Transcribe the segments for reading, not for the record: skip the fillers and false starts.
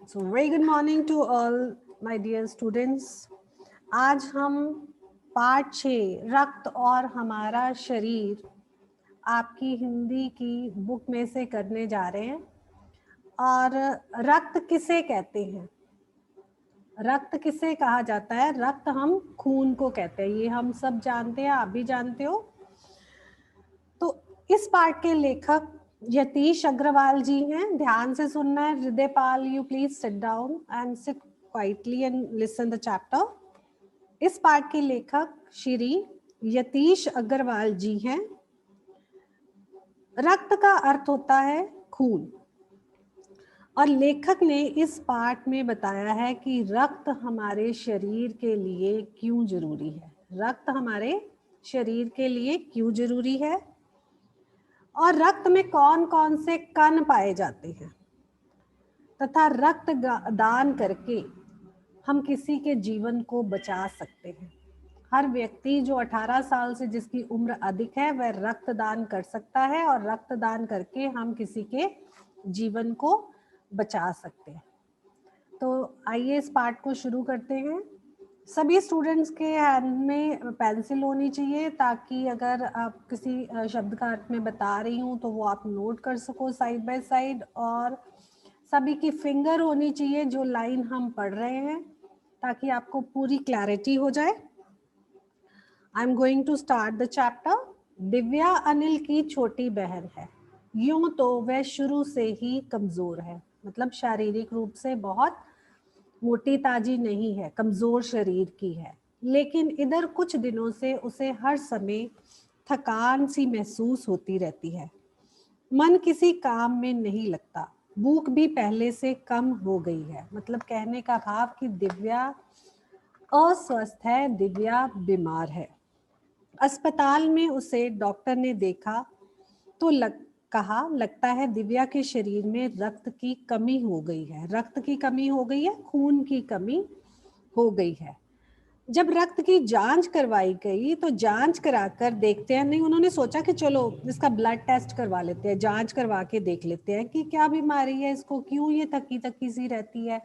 So very good morning to all my dear students. आज हम पाठ 6 रक्त और हमारा शरीर आपकी हिंदी की बुक में से करने जा रहे हैं। और रक्त किसे कहते हैं? रक्त किसे कहा जाता है? रक्त हम खून को कहते हैं, ये हम सब जानते हैं, आप भी जानते हो। तो इस पाठ के लेखक यतीश अग्रवाल जी हैं। ध्यान से सुनना है। Hridaypal, you please sit down and sit quietly and listen the chapter. इस पाठ के लेखक श्री यतीश अग्रवाल जी हैं। रक्त का अर्थ होता है खून, और लेखक ने इस पाठ में बताया है कि रक्त हमारे शरीर के लिए क्यों जरूरी है। रक्त हमारे शरीर के लिए क्यों जरूरी है, और रक्त में कौन कौन से कण पाए जाते हैं, तथा रक्त दान करके हम किसी के जीवन को बचा सकते हैं। हर व्यक्ति जो 18 साल से जिसकी उम्र अधिक है वह रक्तदान कर सकता है, और रक्तदान करके हम किसी के जीवन को बचा सकते हैं। तो आइए इस पाठ को शुरू करते हैं। सभी स्टूडेंट्स के हैंड में पेंसिल होनी चाहिए, ताकि अगर आप किसी शब्द का अर्थ में बता रही हूँ तो वो आप नोट कर सको साइड बाय साइड। और सभी की फिंगर होनी चाहिए जो लाइन हम पढ़ रहे हैं, ताकि आपको पूरी क्लैरिटी हो जाए। I am going to start the chapter. Divya Anil की छोटी बहन है। यूं तो वह शुरू से ही कमजोर है, मतलब शारीरिक रूप से बहुत मोटी ताजी नहीं है, कमजोर शरीर की है। लेकिन इधर कुछ दिनों से उसे हर समय थकान सी महसूस होती रहती है। मन किसी काम में नहीं लगता। भूख भी पहले से कम हो गई है। मतलब कहने का भाव कि दिव्या अस्वस्थ है, दिव्या बीमार है। अस्पताल में उसे डॉक्टर ने देखा तो कहा लगता है दिव्या के शरीर में रक्त की कमी हो गई है। रक्त की कमी हो गई है, खून की कमी हो गई है। जब रक्त की जांच करवाई गई तो जांच कराकर देखते हैं, नहीं उन्होंने सोचा कि चलो इसका ब्लड टेस्ट करवा लेते हैं, जांच करवा के देख लेते हैं कि क्या बीमारी है इसको, क्यों ये थकी थकी सी रहती है,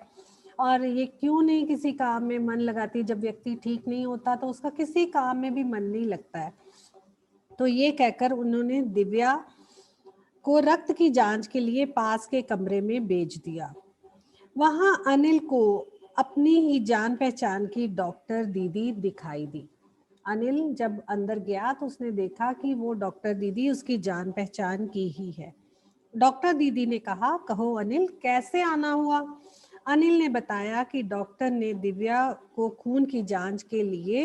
और ये क्यों नहीं किसी काम में मन लगाती। जब व्यक्ति ठीक नहीं होता तो उसका किसी काम में भी मन नहीं लगता है। तो ये कहकर उन्होंने दिव्या को रक्त की जांच के लिए पास के कमरे में भेज दिया। वहां अनिल को अपनी ही जान पहचान की डॉक्टर दीदी दिखाई दी। अनिल जब अंदर गया तो उसने देखा कि वो डॉक्टर दीदी उसकी जान पहचान की ही है। डॉक्टर दीदी ने कहा, कहो अनिल, कैसे आना हुआ? अनिल ने बताया कि डॉक्टर ने दिव्या को खून की जांच के लिए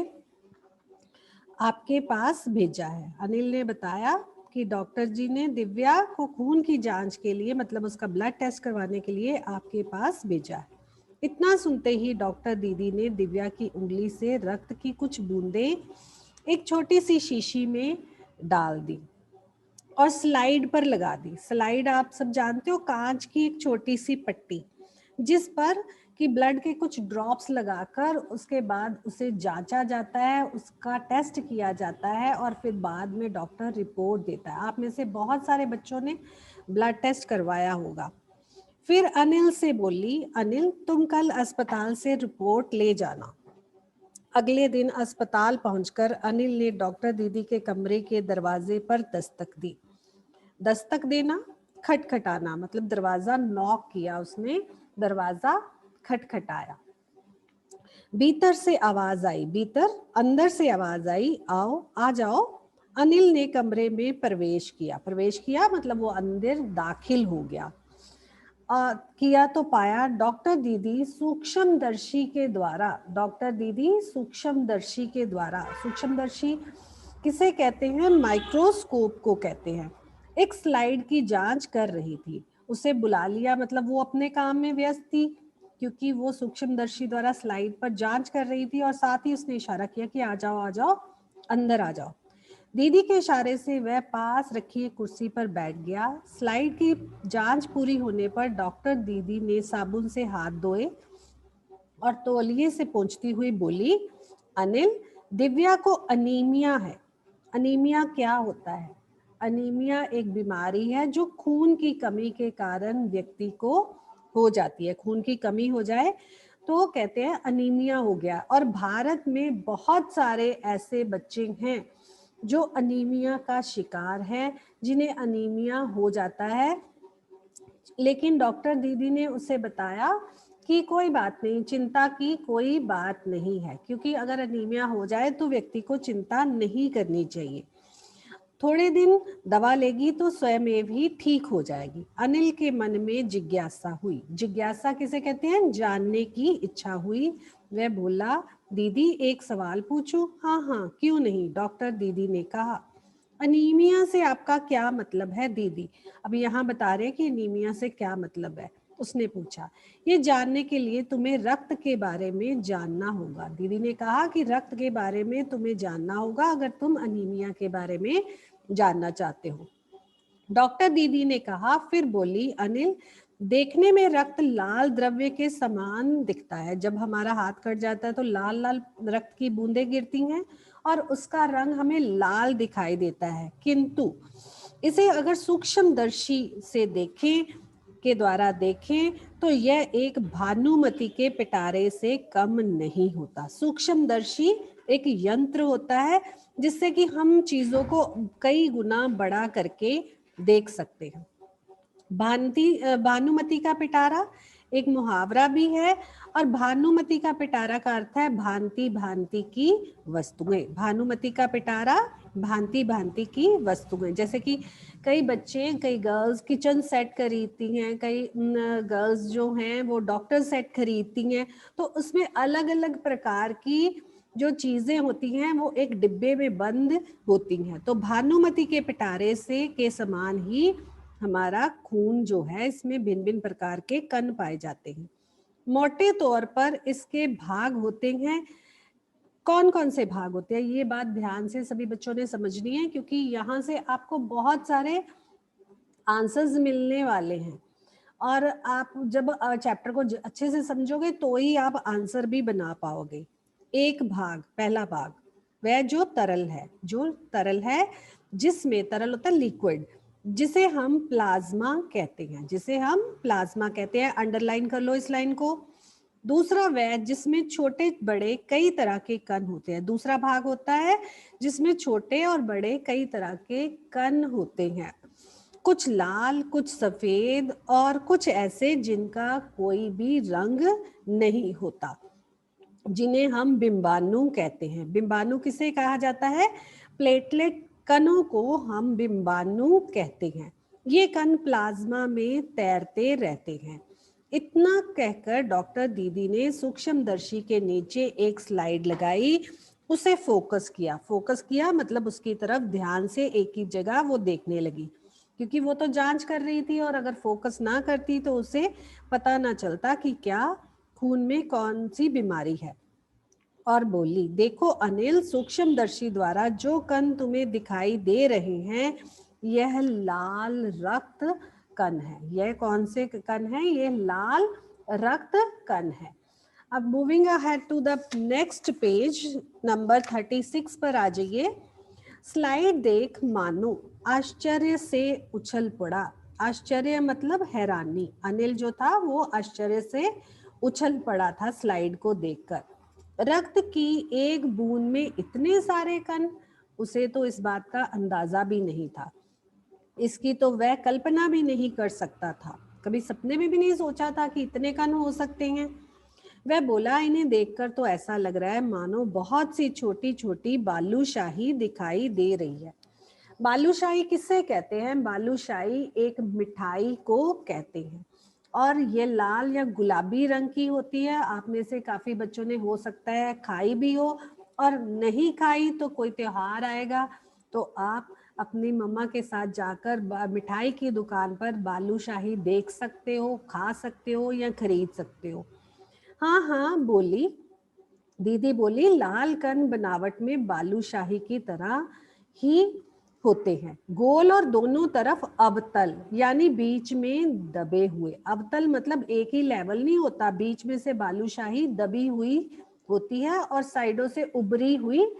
आपके पास भेजा है। अनिल ने बताया कि डॉक्टर जी ने दिव्या को खून की जांच के लिए, मतलब उसका ब्लड टेस्ट करवाने के लिए आपके पास भेजा है। इतना सुनते ही डॉक्टर दीदी ने दिव्या की उंगली से रक्त की कुछ बूंदें एक छोटी सी शीशी में डाल दी और स्लाइड पर लगा दी। स्लाइड आप सब जानते हो, कांच की एक छोटी सी पट्टी जिस पर कि ब्लड के कुछ ड्रॉप्स लगाकर उसके बाद उसे जांचा जाता है, उसका टेस्ट किया जाता है, और फिर बाद में डॉक्टर रिपोर्ट देता है। आप में से बहुत सारे बच्चों ने ब्लड टेस्ट करवाया होगा। फिर अनिल से बोली, अनिल तुम कल अस्पताल से रिपोर्ट ले जाना। अगले दिन अस्पताल पहुंचकर अनिल ने डॉक्टर दीदी के कमरे के दरवाजे पर दस्तक दी। दस्तक देना, खटखटाना, मतलब दरवाजा नॉक किया उसने, दरवाजा खटखटाया। भीतर से आवाज आई, भीतर अंदर से आवाज आई, आओ आ जाओ। अनिल ने कमरे में प्रवेश किया। प्रवेश किया मतलब वो अंदर दाखिल हो गया। किया तो पाया डॉक्टर दीदी सूक्ष्मदर्शी के द्वारा, डॉक्टर दीदी सूक्ष्मदर्शी के द्वारा, सूक्ष्मदर्शी किसे कहते हैं? माइक्रोस्कोप को कहते हैं। एक स्लाइड की जांच कर रही थी। उसे बुला लिया, मतलब वो अपने काम में व्यस्त थी, क्योंकि वो सूक्ष्मदर्शी द्वारा स्लाइड पर जांच कर रही थी, और साथ ही उसने इशारा किया कि आ जाओ अंदर आ जाओ। दीदी के इशारे से वह पास रखी कुर्सी पर बैठ गया। स्लाइड की जांच पूरी होने पर डॉक्टर दीदी ने साबुन से हाथ धोए और तौलिए से पोंछती हुई बोली, अनिल, दिव्या को अनीमिया है। अनीमिया क्या होता है? अनीमिया एक बीमारी है जो खून की कमी के कारण व्यक्ति को हो जाती है, खून की कमी हो जाए तो कहते हैं अनीमिया हो गया। और भारत में बहुत सारे ऐसे बच्चे हैं जो अनीमिया का शिकार है, जिन्हें अनीमिया हो जाता है, लेकिन डॉक्टर दीदी ने उसे बताया कि कोई बात नहीं, चिंता की कोई बात नहीं है, क्योंकि अगर अनीमिया हो जाए तो व्यक्ति को चिंता नहीं करनी चाहिए, थोड़े दिन दवा लेगी तो स्वयं ही ठीक हो जाएगी। अनिल के मन में जिज्ञासा हुई। जिज्ञासा किसे कहते हैं? जानने की इच्छा हुई। वह बोला, दीदी एक सवाल पूछूं? हाँ हाँ, क्यों नहीं, डॉक्टर दीदी ने कहा। अनीमिया से आपका क्या मतलब है दीदी? अभी यहाँ बता रहे हैं कि अनीमिया से क्या मतलब है। उसने पूछा, ये जानने के लिए तुम्हें रक्त के बारे में जानना होगा। दीदी ने कहा कि रक्त के बारे में तुम्हें जानना होगा अगर तुम अनीमिया के बारे में जानना चाहते हो। डॉक्टर दीदी ने कहा। फिर बोली, अनिल, देखने में रक्त लाल द्रव्य के समान दिखता है। जब हमारा हाथ कट जाता है तो लाल लाल रक्त की बूंदें गिरती हैं और उसका रंग हमें लाल दिखाई देता है, किंतु इसे अगर सूक्ष्मदर्शी से देखें के द्वारा देखें तो यह एक भानुमति के पिटारे से कम नहीं होता। सूक्ष्मदर्शी एक यंत्र होता है जिससे कि हम चीजों को कई गुना बड़ा करके देख सकते हैं। भानुमति का पिटारा एक मुहावरा भी है, और भानुमति का पिटारा का अर्थ है भांति भांति की वस्तुएं। भानुमति का पिटारा भांति भांति की वस्तुएं, जैसे कि कई बच्चे, कई गर्ल्स किचन सेट खरीदती हैं, कई गर्ल्स जो हैं वो डॉक्टर सेट खरीदती हैं, तो उसमें अलग अलग प्रकार की जो चीजें होती हैं वो एक डिब्बे में बंद होती हैं। तो भानुमति के पिटारे से के समान ही हमारा खून जो है, इसमें भिन्न भिन्न प्रकार के कण पाए जाते हैं। मोटे तौर पर इसके भाग होते हैं। कौन कौन से भाग होते हैं, ये बात ध्यान से सभी बच्चों ने समझनी है, क्योंकि यहाँ से आपको बहुत सारे आंसर्स मिलने वाले हैं, और आप जब चैप्टर को अच्छे से समझोगे तो ही आप आंसर भी बना पाओगे। एक भाग, पहला भाग, वह जो तरल है, जिसमें तरल होता है लिक्विड, जिसे हम प्लाज्मा कहते हैं, जिसे हम प्लाज्मा कहते हैं। अंडरलाइन कर लो इस लाइन को। दूसरा वह जिसमें छोटे बड़े कई तरह के कण होते हैं। दूसरा भाग होता है जिसमें छोटे और बड़े कई तरह के कण होते हैं, कुछ लाल, कुछ सफेद और कुछ ऐसे जिनका कोई भी रंग नहीं होता, जिन्हें हम बिंबाणु कहते हैं। बिंबाणु किसे कहा जाता है? प्लेटलेट कणों को हम बिंबाणु कहते हैं। ये कण प्लाज्मा में तैरते रहते हैं। इतना कहकर डॉक्टर दीदी ने सूक्ष्मदर्शी के नीचे एक स्लाइड लगाई, उसे फोकस किया मतलब उसकी तरफ ध्यान से एक ही जगह वो देखने लगी, क्योंकि वो तो जांच कर रही थी, और अगर फोकस ना करती तो उसे पता ना चलता कि क्या खून में कौन सी बीमारी है। और बोली, देखो अनिल, सूक्ष्मदर्शी द्वारा जो कण तुम्हें दिखाई दे रहे हैं, यह लाल रक्त कण है। यह कौन से कण है? ये लाल रक्त कण है। अब moving ahead to the next page, number 36 पर आ जाइए। स्लाइड देख मानो आश्चर्य से उछल पड़ा। आश्चर्य मतलब हैरानी। अनिल जो था वो आश्चर्य से उछल पड़ा था स्लाइड को देखकर। रक्त की एक बूंद में इतने सारे कण, उसे तो इस बात का अंदाजा भी नहीं था। इसकी तो वह कल्पना भी नहीं कर सकता था, कभी सपने में भी नहीं सोचा था कि इतने कण हो सकते हैं। वह बोला, इन्हें देखकर तो ऐसा लग रहा है मानो बहुत सी छोटी छोटी बालूशाही दिखाई दे रही है। बालूशाही किससे कहते हैं? बालूशाही एक मिठाई को कहते हैं, और ये लाल या गुलाबी रंग की होती है। आप में से काफी बच्चों ने हो सकता है खाई भी हो, और नहीं खाई तो कोई त्योहार आएगा तो आप अपनी मम्मा के साथ जाकर मिठाई की दुकान पर बालूशाही देख सकते हो, खा सकते हो या खरीद सकते हो। हाँ हाँ बोली दीदी, बोली, लाल कण बनावट में बालूशाही की तरह ही होते हैं, गोल और दोनों तरफ अवतल, यानी बीच में दबे हुए। अवतल मतलब एक ही लेवल नहीं होता, बीच में से बालूशाही दबी हुई होती है और साइडों से उभरी हुई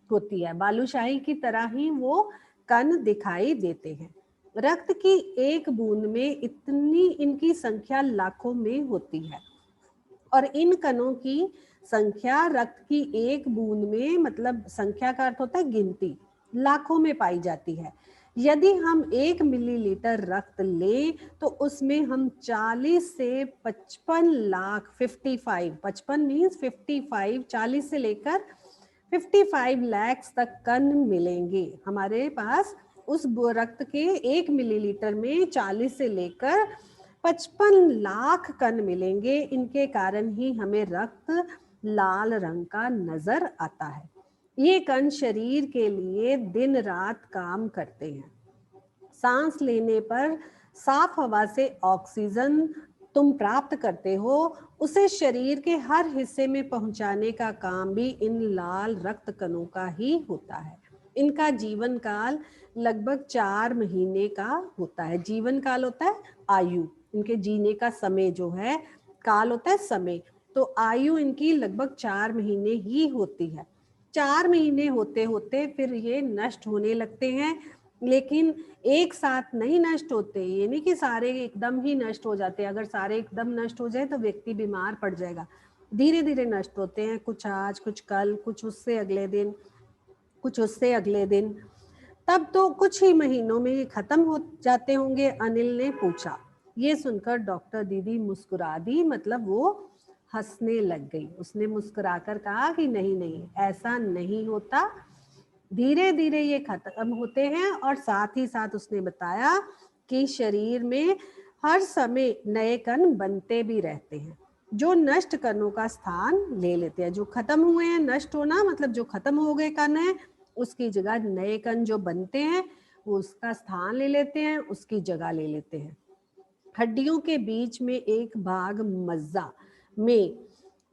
होती है। बालूशाही की तरह ही वो कण दिखाई देते हैं। रक्त की एक बूंद में इतनी इनकी संख्या लाखों में होती है और इन कणों की संख्या रक्त की एक बूंद में, मतलब संख्या का अर्थ होता है गिनती, लाखों में पाई जाती है। यदि हम 1 मिलीलीटर रक्त लें तो उसमें हम 40 से 55 लाख 55 मीन्स 55 40 से लेकर 55 लाख तक कण मिलेंगे हमारे पास। उस रक्त के 1 मिलीलीटर में 40 से लेकर 55 लाख कण मिलेंगे। इनके कारण ही हमें रक्त लाल रंग का नजर आता है। ये कण शरीर के लिए दिन रात काम करते हैं। सांस लेने पर साफ हवा से ऑक्सीजन तुम प्राप्त करते हो, उसे शरीर के हर हिस्से में पहुंचाने का काम भी इन लाल रक्त कणों का ही होता है। इनका जीवन काल लगभग 4 महीने का होता है। जीवन काल होता है आयु, इनके जीने का समय जो है, काल होता है समय। तो आयु इनकी लगभग 4 महीने ही होती है। 4 महीने होते होते फिर ये नष्ट होने लगते हैं, लेकिन एक साथ नहीं नष्ट होते। ये नहीं कि सारे एकदम ही नष्ट हो जाते हैं। अगर सारे एकदम नष्ट हो जाए तो व्यक्ति बीमार पड़ जाएगा। धीरे धीरे नष्ट होते हैं, कुछ आज, कुछ कल, कुछ उससे अगले दिन, कुछ उससे अगले दिन। तब तो कुछ ही महीनों में ये खत्म हो जाते होंगे, अनिल ने पूछा। ये सुनकर डॉक्टर दीदी मुस्कुरा दी, मतलब वो हंसने लग गई। उसने मुस्कुराकर कहा कि नहीं नहीं, ऐसा नहीं होता, धीरे धीरे ये खत्म होते हैं। और साथ ही साथ उसने बताया कि शरीर में हर समय नए कण बनते भी रहते हैं, जो नष्ट कणों का स्थान ले लेते हैं। जो खत्म हुए हैं, नष्ट होना मतलब जो खत्म हो गए कण है, उसकी जगह नए कण जो बनते हैं वो उसका स्थान ले लेते हैं, उसकी जगह ले लेते हैं। हड्डियों के बीच में एक भाग मज्जा में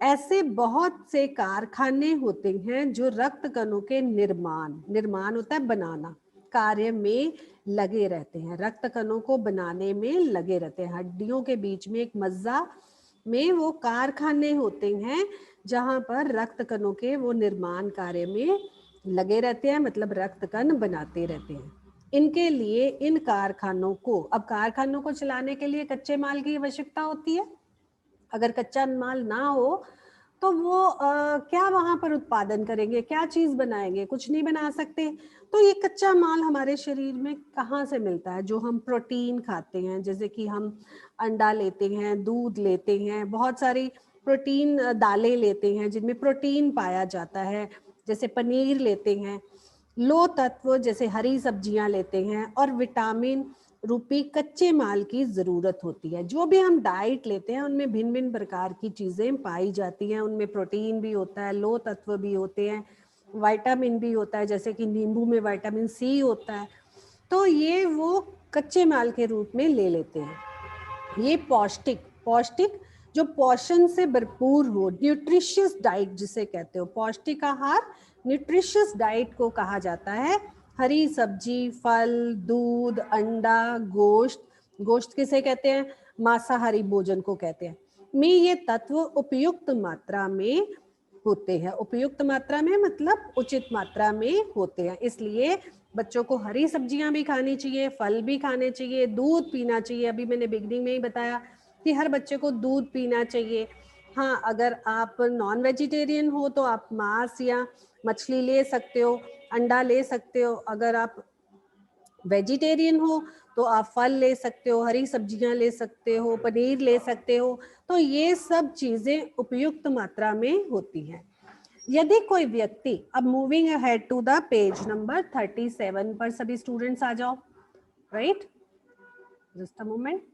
ऐसे बहुत से कारखाने होते हैं जो रक्त कणों के निर्माण होता है बनाना, कार्य में लगे रहते हैं। रक्त कणों को बनाने में लगे रहते हैं। हड्डियों के बीच में एक मज्जा में वो कारखाने होते हैं जहां पर रक्त कणों के वो निर्माण कार्य में लगे रहते हैं, मतलब रक्त कण बनाते रहते हैं। इनके लिए इन कारखानों को, अब कारखानों को चलाने के लिए कच्चे माल की आवश्यकता होती है। अगर कच्चा माल ना हो तो वो क्या वहां पर उत्पादन करेंगे, क्या चीज बनाएंगे, कुछ नहीं बना सकते। तो ये कच्चा माल हमारे शरीर में कहाँ से मिलता है? जो हम प्रोटीन खाते हैं, जैसे कि हम अंडा लेते हैं, दूध लेते हैं, बहुत सारी प्रोटीन दालें लेते हैं जिनमें प्रोटीन पाया जाता है, जैसे पनीर लेते हैं, लो तत्व जैसे हरी सब्जियां लेते हैं, और विटामिन रूपी कच्चे माल की जरूरत होती है। जो भी हम डाइट लेते हैं उनमें भिन्न भिन्न प्रकार की चीजें पाई जाती हैं। उनमें प्रोटीन भी होता है, लो तत्व भी होते हैं, विटामिन भी होता है, जैसे कि नींबू में विटामिन सी होता है। तो ये वो कच्चे माल के रूप में ले लेते हैं। ये पौष्टिक पौष्टिक जो पोषण से भरपूर हो, न्यूट्रिशियस डाइट जिसे कहते हो, पौष्टिक आहार, न्यूट्रिशियस डाइट को कहा जाता है। हरी सब्जी, फल, दूध, अंडा, गोश्त, गोश्त किसे कहते हैं? मांसाहारी भोजन को कहते हैं, में ये तत्व उपयुक्त मात्रा में होते हैं। उपयुक्त मात्रा में मतलब उचित मात्रा में होते हैं। इसलिए बच्चों को हरी सब्जियां भी खानी चाहिए, फल भी खाने चाहिए, दूध पीना चाहिए। अभी मैंने बिगनिंग में ही बताया कि हर बच्चे को दूध पीना चाहिए। हाँ, अगर आप नॉन वेजिटेरियन हो तो आप मांस या मछली ले सकते हो, अंडा ले सकते हो। अगर आप वेजिटेरियन हो तो आप फल ले सकते हो, हरी सब्जियां ले सकते हो, पनीर ले सकते हो। तो ये सब चीजें उपयुक्त मात्रा में होती हैं। यदि कोई व्यक्ति, अब moving ahead to the page number 37 पर सभी स्टूडेंट्स आ जाओ, राइट, जस्ट अ मोमेंट।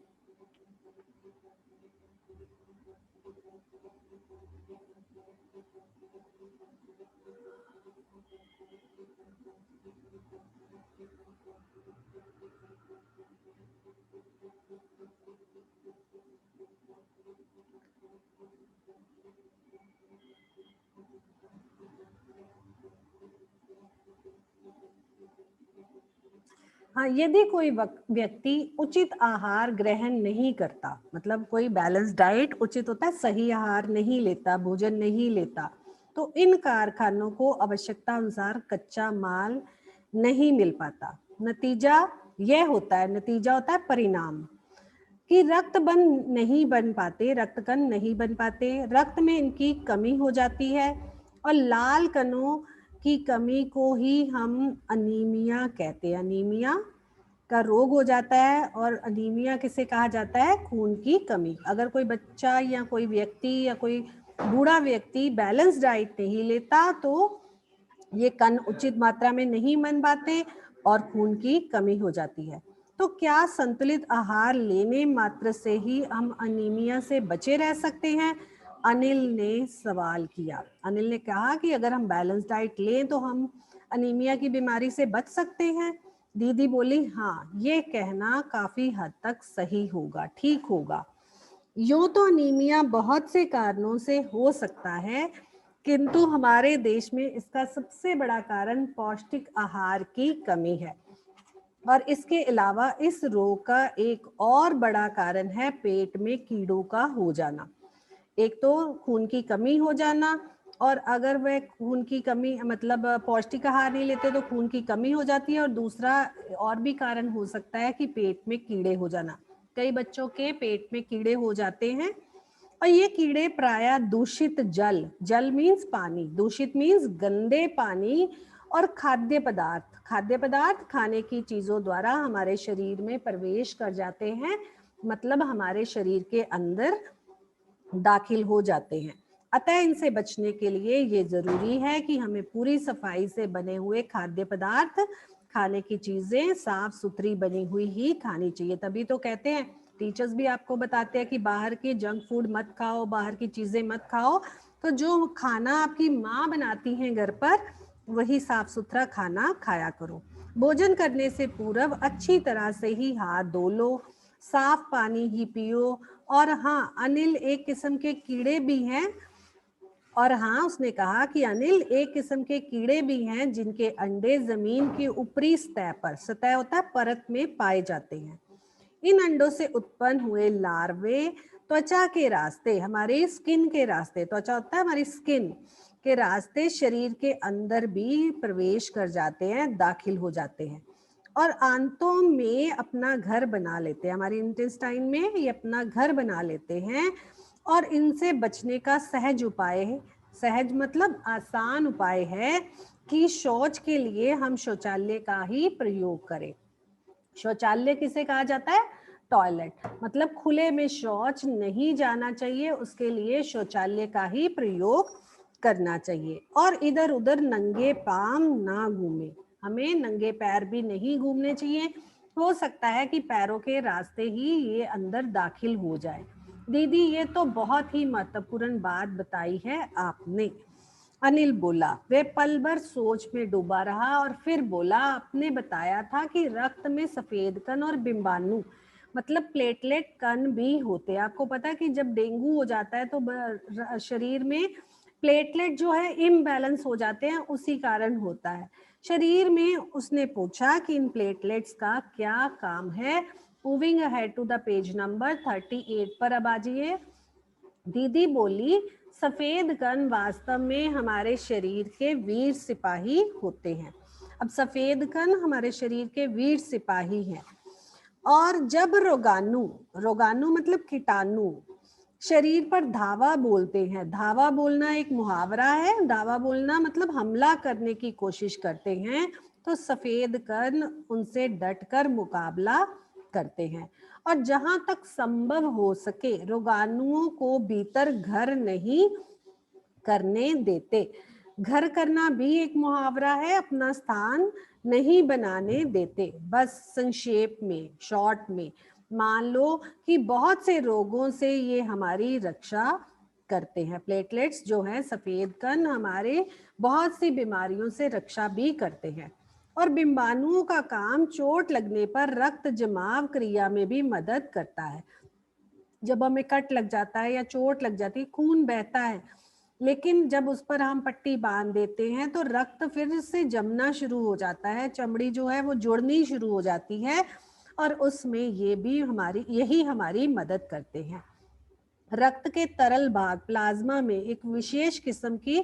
हाँ, यदि कोई व्यक्ति उचित आहार ग्रहण नहीं करता, मतलब कोई बैलेंस डाइट, उचित होता है सही आहार नहीं लेता, भोजन नहीं लेता, तो इन कारखानों को आवश्यकता अनुसार कच्चा माल नहीं मिल पाता। नतीजा यह होता है, नतीजा होता है परिणाम, कि रक्त कण नहीं बन पाते, रक्त में इनकी कमी हो जाती है और लाल कणों की कमी को ही हम अनीमिया कहते हैं। अनीमिया का रोग हो जाता है। और अनीमिया किसे कहा जाता है? खून की कमी। अगर कोई बच्चा या कोई व्यक्ति या कोई बूढ़ा व्यक्ति बैलेंस डाइट नहीं लेता तो ये कण उचित मात्रा में नहीं बन पाते और खून की कमी हो जाती है। तो क्या संतुलित आहार लेने मात्र से ही हम अनीमिया से बचे रह सकते हैं? अनिल ने सवाल किया। अनिल ने कहा कि अगर हम बैलेंस डाइट लें तो हम अनीमिया की बीमारी से बच सकते हैं। दीदी बोली, हाँ, ये कहना काफी हद तक सही होगा, ठीक होगा। यूं तो अनीमिया बहुत से कारणों से हो सकता है, किंतु हमारे देश में इसका सबसे बड़ा कारण पौष्टिक आहार की कमी है। और इसके अलावा इस रोग का एक और बड़ा कारण है पेट में कीड़ों का हो जाना। एक तो खून की कमी हो जाना, और अगर वह खून की कमी मतलब पौष्टिक आहार नहीं लेते तो खून की कमी हो जाती है। और दूसरा और भी कारण हो सकता है कि पेट में कीड़े हो जाना। कई बच्चों के पेट में कीड़े हो जाते हैं और ये कीड़े प्रायः दूषित जल मीन्स पानी, दूषित मीन्स गंदे पानी और खाद्य पदार्थ खाने की चीजों द्वारा हमारे शरीर में प्रवेश कर जाते हैं, मतलब हमारे शरीर के अंदर दाखिल हो जाते हैं। अतः इनसे बचने के लिए ये जरूरी है कि हमें पूरी सफाई से बने हुए खाद्य पदार्थ, खाने की चीजें साफ सुथरी बनी हुई ही खानी चाहिए। तभी तो कहते हैं, टीचर्स भी आपको बताते हैं कि बाहर के जंक फूड मत खाओ, बाहर की चीजें मत खाओ। तो जो खाना आपकी माँ बनाती हैं घर पर, वही साफ सुथरा खाना खाया करो। भोजन करने से पूर्व अच्छी तरह से ही हाथ धो लो, साफ पानी ही पियो। और हाँ, अनिल एक किस्म के कीड़े भी हैं। और हाँ, उसने कहा कि अनिल एक किस्म के कीड़े भी हैं जिनके अंडे जमीन की ऊपरी सतह होता है, परत में पाए जाते हैं। इन अंडों से उत्पन्न हुए लार्वे त्वचा के रास्ते, हमारे स्किन के रास्ते, त्वचा होता है हमारी स्किन के रास्ते, शरीर के अंदर भी प्रवेश कर जाते हैं, दाखिल हो जाते हैं और आंतों में अपना घर बना लेते हैं। हमारी इंटेस्टाइन में ये अपना घर बना लेते हैं। और इनसे बचने का सहज उपाय है, सहज मतलब आसान उपाय है कि शौच के लिए हम शौचालय का ही प्रयोग करें। शौचालय किसे कहा जाता है? टॉयलेट। मतलब खुले में शौच नहीं जाना चाहिए, उसके लिए शौचालय का ही प्रयोग करना चाहिए। और इधर उधर नंगे पांव ना घूमे, हमें नंगे पैर भी नहीं घूमने चाहिए। हो सकता है कि पैरों के रास्ते ही ये अंदर दाखिल हो जाए। दीदी, ये तो बहुत ही महत्वपूर्ण बात बताई है आपने, अनिल बोला। वे पल भर सोच में डूबा रहा और फिर बोला, आपने बताया था कि रक्त में सफेद कण और बिंबाणु मतलब प्लेटलेट कण भी होते हैं। आपको पता है कि जब डेंगू हो जाता है तो शरीर में प्लेटलेट जो है इम्बैलेंस हो जाते हैं, उसी कारण होता है शरीर में। उसने पूछा कि इन प्लेटलेट्स का क्या काम है। Moving ahead to the page number 38 पर अब आ जाइए। दीदी बोली, सफेद कण वास्तव में हमारे शरीर के वीर सिपाही होते हैं। अब सफेद कण हमारे शरीर के वीर सिपाही हैं। और जब रोगाणु, रोगाणु मतलब कीटाणु, शरीर पर धावा बोलते हैं। धावा बोलना एक मुहावरा है। धावा बोलना मतलब हमला करने की कोशिश करते हैं, तो सफेद कण उनसे डटकर मुकाबला करते हैं और जहां तक संभव हो सके रोगाणुओं को भीतर घर नहीं करने देते। घर करना भी एक मुहावरा है, अपना स्थान नहीं बनाने देते। बस संक्षेप में, शॉर्ट में मान लो कि बहुत से रोगों से ये हमारी रक्षा करते हैं। प्लेटलेट्स जो है, सफेद कण, हमारे बहुत सी बीमारियों से रक्षा भी करते हैं। और बिंबाणुओं का काम चोट लगने पर रक्त जमाव क्रिया में भी मदद करता है। जब हमें कट लग जाता है या चोट लग जाती है, खून बहता है, लेकिन जब उस पर हम पट्टी बांध देते हैं तो रक्त फिर से जमना शुरू हो जाता है, चमड़ी जो है वो जुड़नी शुरू हो जाती है और उसमें यही हमारी मदद करते हैं। रक्त के तरल भाग प्लाज्मा में एक विशेष किस्म की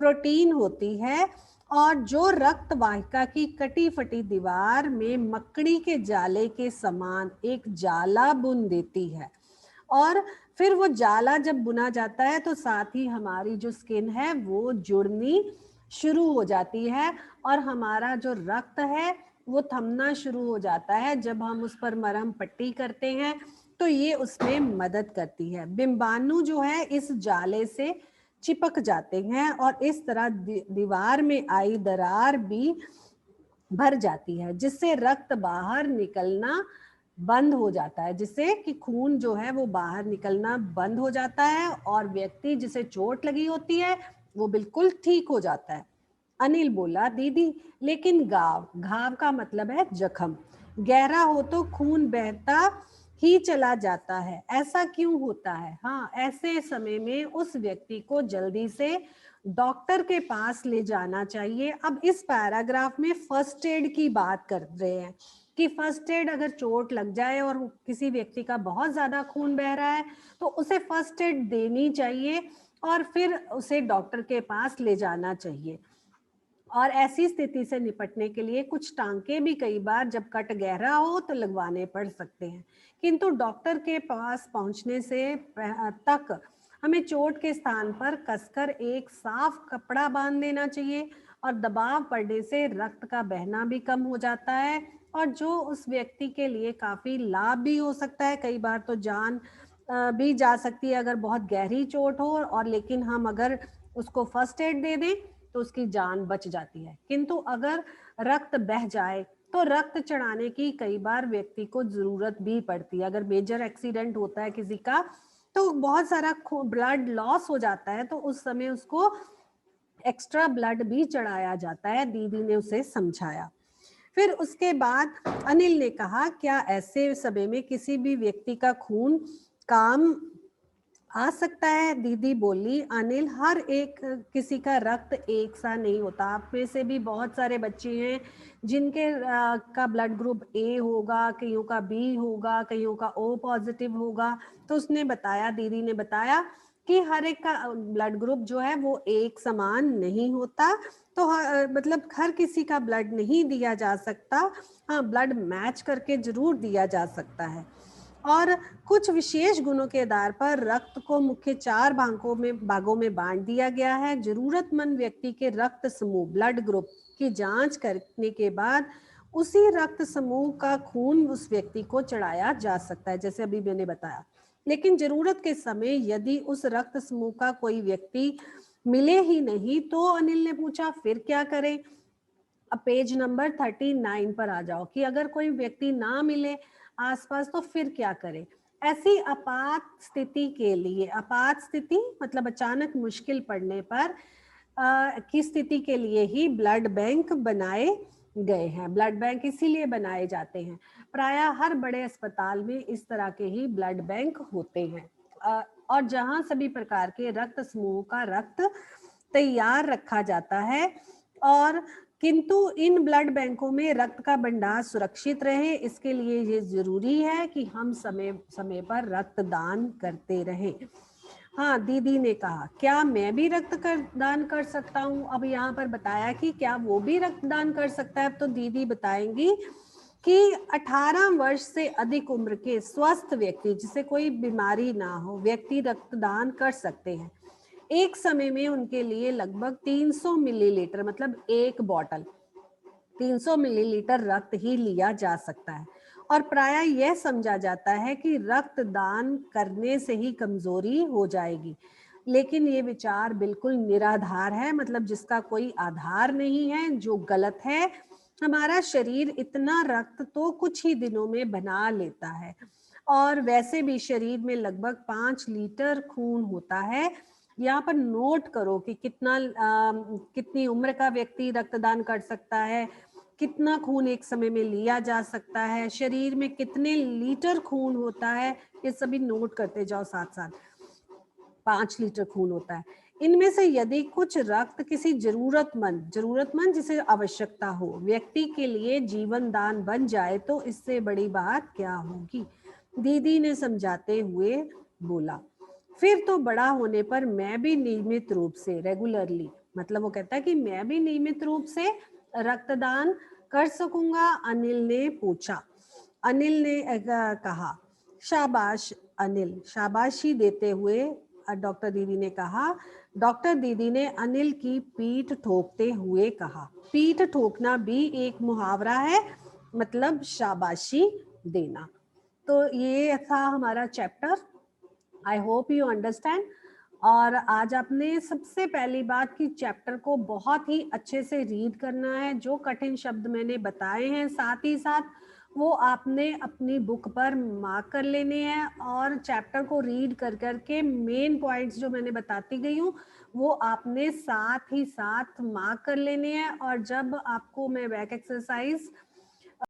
प्रोटीन होती है और जो रक्त वाहिका की कटी फटी दीवार में मकड़ी के जाले के समान एक जाला बुन देती है, और फिर वो जाला जब बुना जाता है तो साथ ही हमारी जो स्किन है वो जुड़नी शुरू हो जाती है, और हमारा जो रक्त है वो थमना शुरू हो जाता है जब हम उस पर मरहम पट्टी करते हैं, तो ये उसमें मदद करती है। बिंबाणु जो है इस जाले से चिपक जाते हैं और इस तरह दीवार में आई दरार भी भर जाती है, जिससे रक्त बाहर निकलना बंद हो जाता है, जिससे कि खून जो है वो बाहर निकलना बंद हो जाता है और व्यक्ति जिसे चोट लगी होती है वो बिल्कुल ठीक हो जाता है। अनिल बोला, दीदी लेकिन घाव का मतलब है जख्म, गहरा हो तो खून बहता ही चला जाता है, ऐसा क्यों होता है? हाँ, ऐसे समय में उस व्यक्ति को जल्दी से डॉक्टर के पास ले जाना चाहिए। अब इस पैराग्राफ में फर्स्ट एड की बात कर रहे हैं कि फर्स्ट एड, अगर चोट लग जाए और किसी व्यक्ति का बहुत ज्यादा खून बह रहा है तो उसे फर्स्ट एड देनी चाहिए और फिर उसे डॉक्टर के पास ले जाना चाहिए। और ऐसी स्थिति से निपटने के लिए कुछ टांके भी कई बार जब कट गहरा हो तो लगवाने पड़ सकते हैं, किंतु डॉक्टर के पास पहुंचने से तक हमें चोट के स्थान पर कसकर एक साफ कपड़ा बांध देना चाहिए, और दबाव पड़ने से रक्त का बहना भी कम हो जाता है, और जो उस व्यक्ति के लिए काफी लाभ भी हो सकता है। कई बार तो जान भी जा सकती है अगर बहुत गहरी चोट हो, और लेकिन हम अगर उसको फर्स्ट एड दे दें तो उसकी जान बच जाती है। किंतु अगर रक्त बह जाए तो रक्त चढ़ाने की कई बार व्यक्ति को जरूरत भी पड़ती है। अगर मेजर एक्सीडेंट होता है किसी का तो बहुत सारा ब्लड लॉस हो जाता है, तो उस समय उसको एक्स्ट्रा ब्लड भी चढ़ाया जाता है, दीदी ने उसे समझाया। फिर उसके बाद अनिल ने कहा, क्या ऐसे समय में किसी भी व्यक्ति का खून काम आ सकता है? दीदी बोली, अनिल, हर एक किसी का रक्त एक सा नहीं होता। आप में से भी बहुत सारे बच्चे हैं जिनके का ब्लड ग्रुप ए होगा, कईयों का बी होगा, कईयों का ओ पॉजिटिव होगा। तो उसने बताया, दीदी ने बताया कि हर एक का ब्लड ग्रुप जो है वो एक समान नहीं होता, तो मतलब हर किसी का ब्लड नहीं दिया जा सकता। हाँ, ब्लड मैच करके जरूर दिया जा सकता है। और कुछ विशेष गुणों के आधार पर रक्त को मुख्य 4 भागों में बांट दिया गया है। जरूरतमंद व्यक्ति के रक्त समूह ब्लड ग्रुप की जांच करने के बाद उसी रक्त समूह का खून उस व्यक्ति को चढ़ाया जा सकता है, जैसे अभी मैंने बताया। लेकिन जरूरत के समय यदि उस रक्त समूह का कोई व्यक्ति मिले ही नहीं तो अनिल ने पूछा, फिर क्या करें? अब पेज नंबर 39 पर आ जाओ कि अगर कोई व्यक्ति ना मिले आसपास तो फिर क्या करें? ऐसी आपात स्थिति के लिए, आपात स्थिति मतलब अचानक मुश्किल पड़ने पर की स्थिति के लिए ही ब्लड बैंक बनाए गए हैं। ब्लड बैंक इसीलिए बनाए जाते हैं। प्रायः हर बड़े अस्पताल में इस तरह के ही ब्लड बैंक होते हैं, और जहां सभी प्रकार के रक्त समूह का रक्त तैयार रखा जाता है। और किंतु इन ब्लड बैंकों में रक्त का भंडार सुरक्षित रहे, इसके लिए ये जरूरी है कि हम समय समय पर रक्तदान करते रहें। हाँ, दीदी ने कहा, क्या मैं भी दान कर सकता हूँ? अब यहाँ पर बताया कि क्या वो भी रक्तदान कर सकता है, तो दीदी बताएंगी कि 18 वर्ष से अधिक उम्र के स्वस्थ व्यक्ति, जिसे कोई बीमारी ना हो, व्यक्ति रक्तदान कर सकते हैं। एक समय में उनके लिए लगभग 300 मिलीलीटर मतलब एक बॉटल 300 मिलीलीटर रक्त ही लिया जा सकता है, और प्रायः यह समझा जाता है कि रक्त दान करने से ही कमजोरी हो जाएगी। लेकिन ये विचार बिल्कुल निराधार है, मतलब जिसका कोई आधार नहीं है, जो गलत है। हमारा शरीर इतना रक्त तो कुछ ही दिनों में बना लेता है, और वैसे भी शरीर में लगभग 5 लीटर खून होता है। यहाँ पर नोट करो कि कितनी उम्र का व्यक्ति रक्तदान कर सकता है, कितना खून एक समय में लिया जा सकता है, शरीर में कितने लीटर खून होता है, ये सभी नोट करते जाओ साथ साथ। 5 लीटर खून होता है। इनमें से यदि कुछ रक्त किसी जरूरतमंद जिसे आवश्यकता हो व्यक्ति के लिए जीवन दान बन जाए तो इससे बड़ी बात क्या होगी? दीदी ने समझाते हुए बोला, फिर तो बड़ा होने पर मैं भी नियमित रूप से रेगुलरली मतलब वो कहता है कि मैं भी नियमित रूप से रक्तदान कर सकूंगा। अनिल ने पूछा। अनिल ने कहा, शाबाश अनिल। शाबाशी देते हुए डॉक्टर दीदी ने कहा। डॉक्टर दीदी ने अनिल की पीठ ठोकते हुए कहा। पीठ ठोकना भी एक मुहावरा है, मतलब शाबाशी देना। तो ये था हमारा chapter. I hope you understand. और आज आपने सबसे पहली बात कि चैप्टर को बहुत ही अच्छे से रीड करना है। जो कठिन शब्द मैंने बताए हैं साथ ही साथ वो आपने अपनी बुक पर मार्क कर लेने हैं, और चैप्टर को रीड कर करके मेन पॉइंट्स जो मैंने बताती गई हूँ वो आपने साथ ही साथ मार्क कर लेने हैं। और जब आपको मैं बैक एक्सरसाइज